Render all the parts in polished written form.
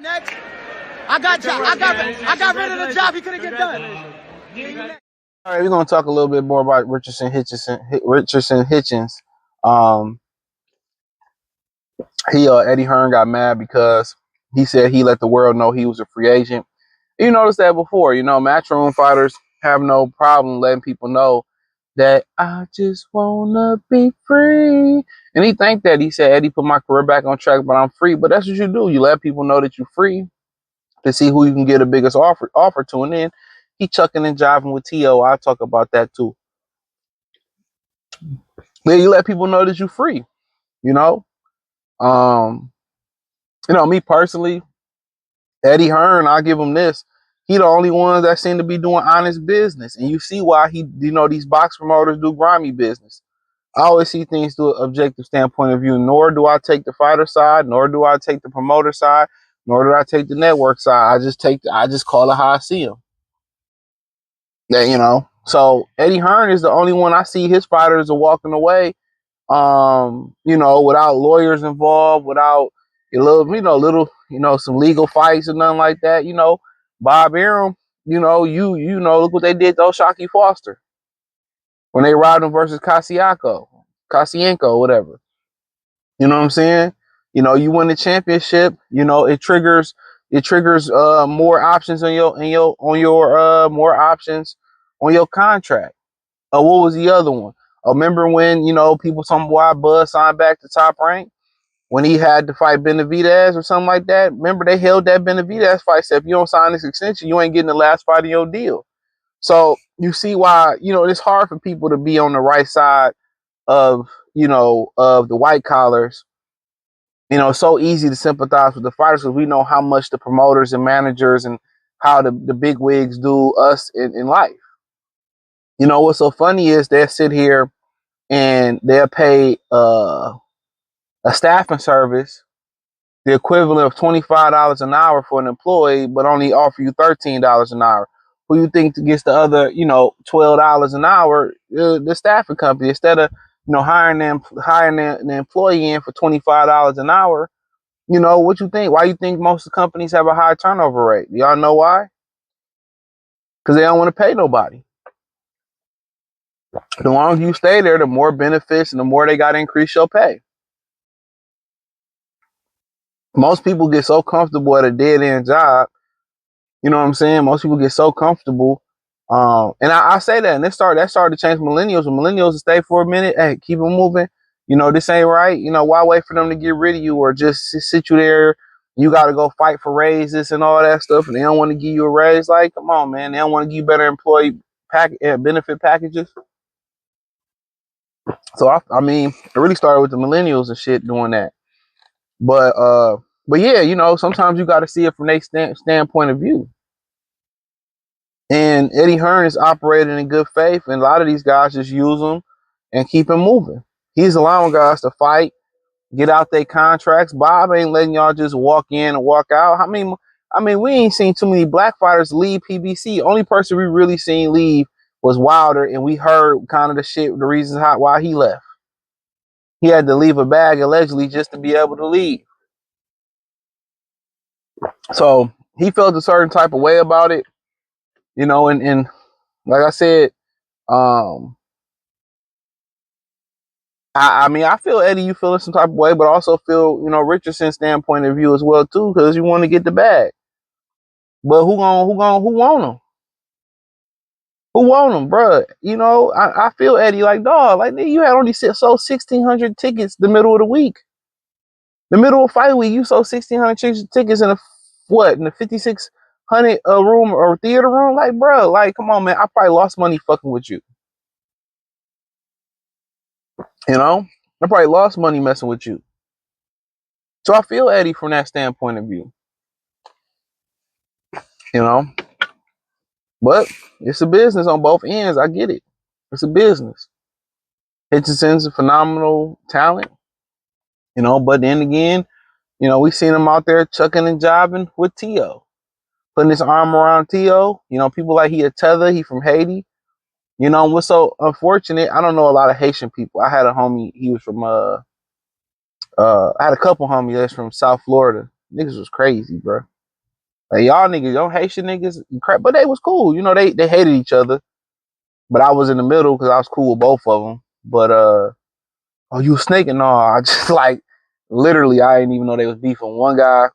Next, I got rid of the job he couldn't get done. All right, we're gonna talk a little bit more about Richardson Hitchens. Eddie Hearn got mad because he said he let the world know he was a free agent. You noticed that before, matchroom fighters have no problem letting people know that I just wanna be free. And he thanked that. He said, Eddie put my career back on track, but I'm free. But that's what you do. You let people know that you're free to see who you can get the biggest offer to. And then he chucking and jiving with T.O. I'll talk about that too. Then you let people know that you're free, you know? Me personally, Eddie Hearn, I'll give him this. He the only one that seem to be doing honest business. And you see why these box promoters do grimy business. I always see things through an objective standpoint of view. Nor do I take the fighter side, nor do I take the promoter side, nor do I take the network side. I just call it how I see them. So Eddie Hearn is the only one I see his fighters are walking away, without lawyers involved, without some legal fights and nothing like that. Bob Arum, look what they did to Oshaki Foster when they robbed him versus Kasienko, whatever. You know what I'm saying? You win the championship, it triggers more options on your more options on your contract. What was the other one? Remember when, people talking about why Bud signed back to Top Rank when he had to fight Benavidez or something like that? Remember they held that Benavidez fight, said if you don't sign this extension, you ain't getting the last fight of your deal. So you see why, it's hard for people to be on the right side of the white collars. It's so easy to sympathize with the fighters because we know how much the promoters and managers and how the big wigs do us in life. What's so funny is they'll sit here and they'll pay a staffing service the equivalent of $25 an hour for an employee, but only offer you $13 an hour. Who you think gets the other, $12 an hour? The staffing company. Instead of hiring the employee in for $25 an hour. What you think? Why you think most companies have a high turnover rate? Y'all know why? Because they don't want to pay nobody. The longer you stay there, the more benefits and the more they got to increase your pay. Most people get so comfortable at a dead-end job. You know what I'm saying? Most people get so comfortable. And I say that, and that started to change millennials. When millennials stay for a minute, hey, keep them moving. This ain't right. Why wait for them to get rid of you or just sit you there? You got to go fight for raises and all that stuff, and they don't want to give you a raise. Like, come on, man. They don't want to give you better employee benefit packages. So, it really started with the millennials and shit doing that. But yeah, sometimes you got to see it from their standpoint of view. And Eddie Hearn is operating in good faith, and a lot of these guys just use him and keep him moving. He's allowing guys to fight, get out their contracts. Bob ain't letting y'all just walk in and walk out. I mean, we ain't seen too many black fighters leave PBC. Only person we really seen leave was Wilder, and we heard kind of the reasons why he left. He had to leave a bag allegedly just to be able to leave. So he felt a certain type of way about it, and like I said, I feel Eddie, you feeling some type of way, but also feel, Richardson's standpoint of view as well too, because you want to get the bag. But who want him? Who want him, bro? I feel Eddie like, dog, like you had only sold 1,600 tickets the middle of the week. The middle of fight week, you sold 1,600 tickets in the 5,600 room or theater room. Like, bro, like, come on, man. I probably lost money fucking with you. I probably lost money messing with you. So I feel Eddie from that standpoint of view. But it's a business on both ends. I get it. It's a business. Hitchenson's a phenomenal talent, but then again, we seen him out there chucking and jiving with T.O., putting his arm around T.O. People like he a tether, he from Haiti. You know what's so unfortunate? I don't know a lot of Haitian people. I had a homie. He was from I had a couple homies that's from South Florida. Niggas was crazy, bro. Like y'all niggas, y'all Haitian niggas, crap. But they was cool. You know, they hated each other. But I was in the middle because I was cool with both of them. But oh, you snaking? No, I just like literally, I didn't even know they was beefing. One guy,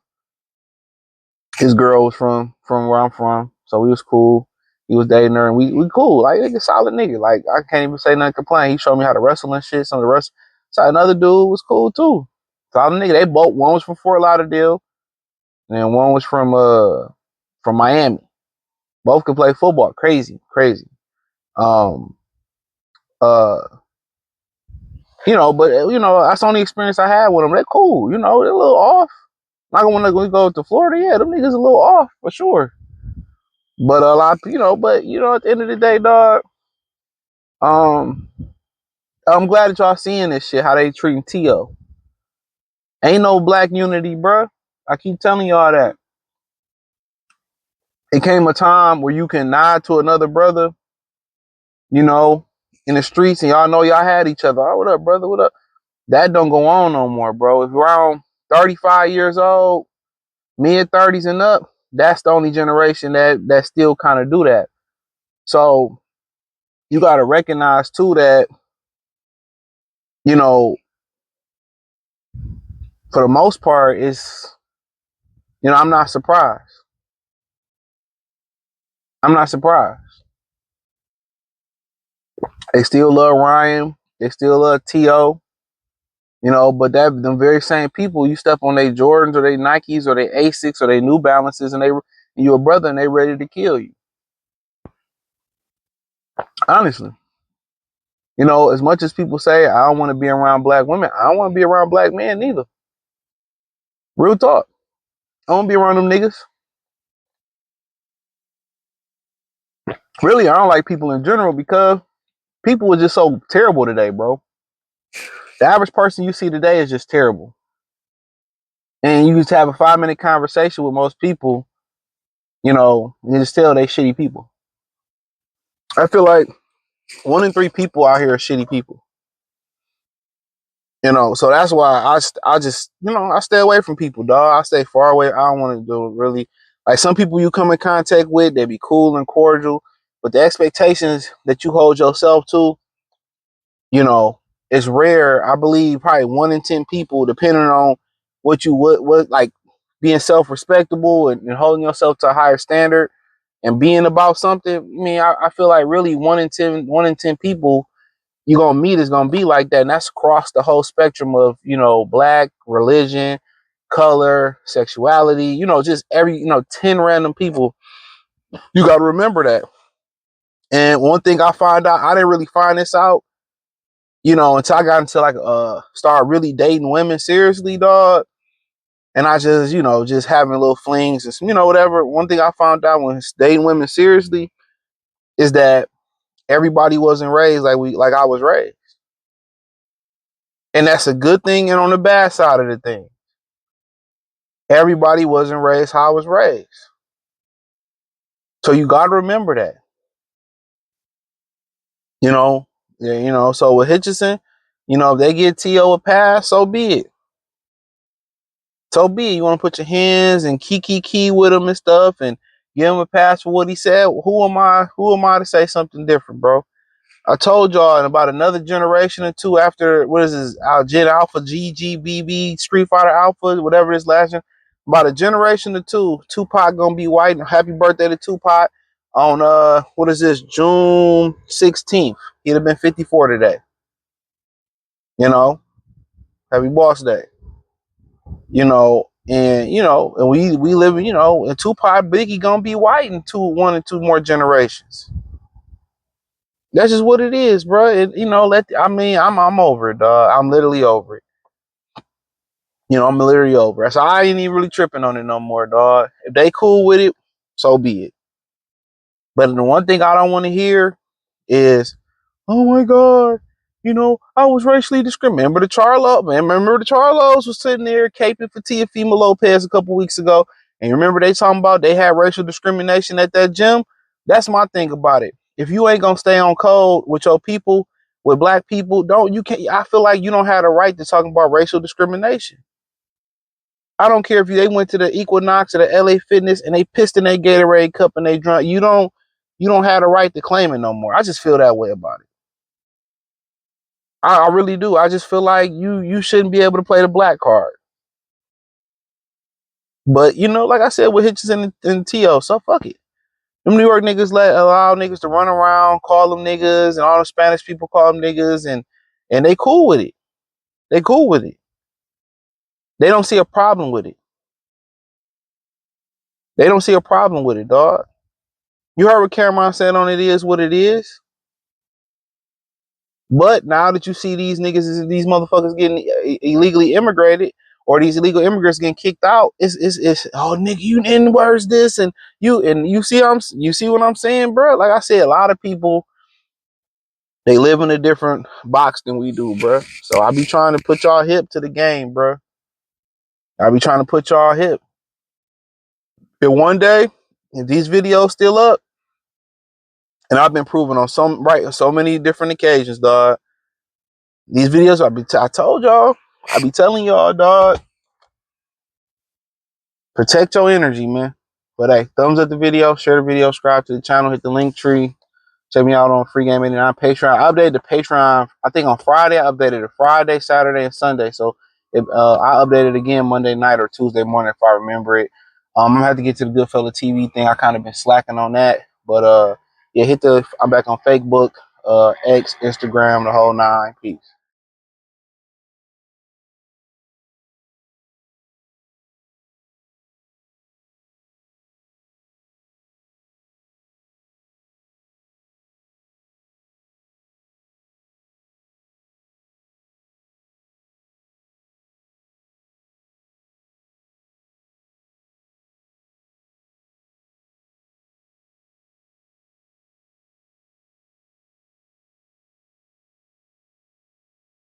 his girl was from where I'm from, so we was cool. He was dating her, and we cool. Like nigga, solid nigga. Like I can't even say nothing complain. He showed me how to wrestle and shit. Some of the rest. So another dude was cool too. Solid nigga. They both. One was from Fort Lauderdale, and one was from Miami. Both could play football. Crazy, crazy. Um, uh, but that's the only experience I had with them. They're cool. They're a little off. Like when we go to Florida, yeah, them niggas a little off for sure. But a lot, at the end of the day, dog, I'm glad that y'all seeing this shit, how they treating Tio. Ain't no black unity, bruh. I keep telling y'all that. It came a time where you can nod to another brother, in the streets, and y'all know y'all had each other. Oh, what up, brother? What up? That don't go on no more, bro. If you're around 35 years old, mid 30s and up, that's the only generation that still kind of do that. So you got to recognize too that, for the most part, I'm not surprised. I'm not surprised. They still love Ryan. They still love T.O. But them very same people, you step on their Jordans or their Nikes or their Asics or their New Balances, and you're a brother, and they ready to kill you. Honestly. As much as people say, I don't want to be around black women, I don't want to be around black men neither. Real talk. I don't want to be around them niggas. Really, I don't like people in general because people are just so terrible today, bro. The average person you see today is just terrible. And you just have a 5-minute conversation with most people, you just tell they shitty people. I feel like 1 in 3 people out here are shitty people. So that's why I just, I stay away from people, dog. I stay far away. I don't want to do really, like some people you come in contact with, they be cool and cordial, but the expectations that you hold yourself to, it's rare. I believe probably 1 in 10 people, depending on what like being self-respectable and holding yourself to a higher standard and being about something. I mean, I feel like really 1 in 10 people you're gonna meet is gonna be like that, and that's across the whole spectrum of black, religion, color, sexuality, just every 10 random people. You got to remember that. And one thing I find out, I didn't really find this out until I got into like start really dating women seriously, dog. And I just just having little flings and whatever. One thing I found out when dating women seriously is that everybody wasn't raised like I was raised. And that's a good thing, and on the bad side of the thing, everybody wasn't raised how I was raised. So you got to remember that. So with Hitchens, if they get T.O. a pass, so be it. So be it. You want to put your hands and key with him and stuff and give him a pass for what he said. Who am I? Who am I to say something different, bro? I told y'all in about another generation or two after, what is this, Gen Alpha, GGBB, Street Fighter Alpha, whatever his last name, about a generation or two, Tupac gonna be white, and happy birthday to Tupac on, what is this, June 16th. He'd have been 54 today. Happy boss day. And we live, and Tupac, Biggie gonna be white in 1 and 2 more generations. That's just what it is, bro. I'm over it, dog. I'm literally over it. I'm literally over it. So I ain't even really tripping on it no more, dog. If they cool with it, so be it. But the one thing I don't want to hear is, oh my God, I was racially discriminated. Remember the Charlos was sitting there caping for Teofemale Lopez a couple weeks ago. And remember they talking about they had racial discrimination at that gym? That's my thing about it. if you ain't gonna stay on code with your people, with black people, I feel like you don't have the right to talk about racial discrimination. I don't care if they went to the Equinox or the LA Fitness and they pissed in their Gatorade cup and they drunk. You don't have the right to claim it no more. I just feel that way about it. I really do. I just feel like you shouldn't be able to play the black card. But like I said with Hitchens and T.O., so fuck it. Them New York niggas allow niggas to run around, call them niggas, and all the Spanish people call them niggas, and they cool with it. They cool with it. They don't see a problem with it. They don't see a problem with it, dog. You heard what Cameron said on It Is What It Is. But now that you see these these motherfuckers getting illegally immigrated, or these illegal immigrants getting kicked out, it's oh nigga, you N-words this and you see what I'm saying, bro? Like I said, a lot of people, they live in a different box than we do, bro. So I be trying to put y'all hip to the game, bro. I be trying to put y'all hip. And one day, if these videos still up, and I've been proven on so many different occasions, dog. These videos, I told y'all, I be telling y'all, dog. Protect your energy, man. But hey, thumbs up the video, share the video, subscribe to the channel, hit the link tree. Check me out on Free Game 89 Patreon. I updated the Patreon, I think on Friday. I updated it Friday, Saturday, and Sunday. So if I updated it again Monday night or Tuesday morning if I remember it. I'm gonna have to get to the Goodfella TV thing. I kind of been slacking on that. But yeah, I'm back on Facebook, X, Instagram, the whole nine. Peace.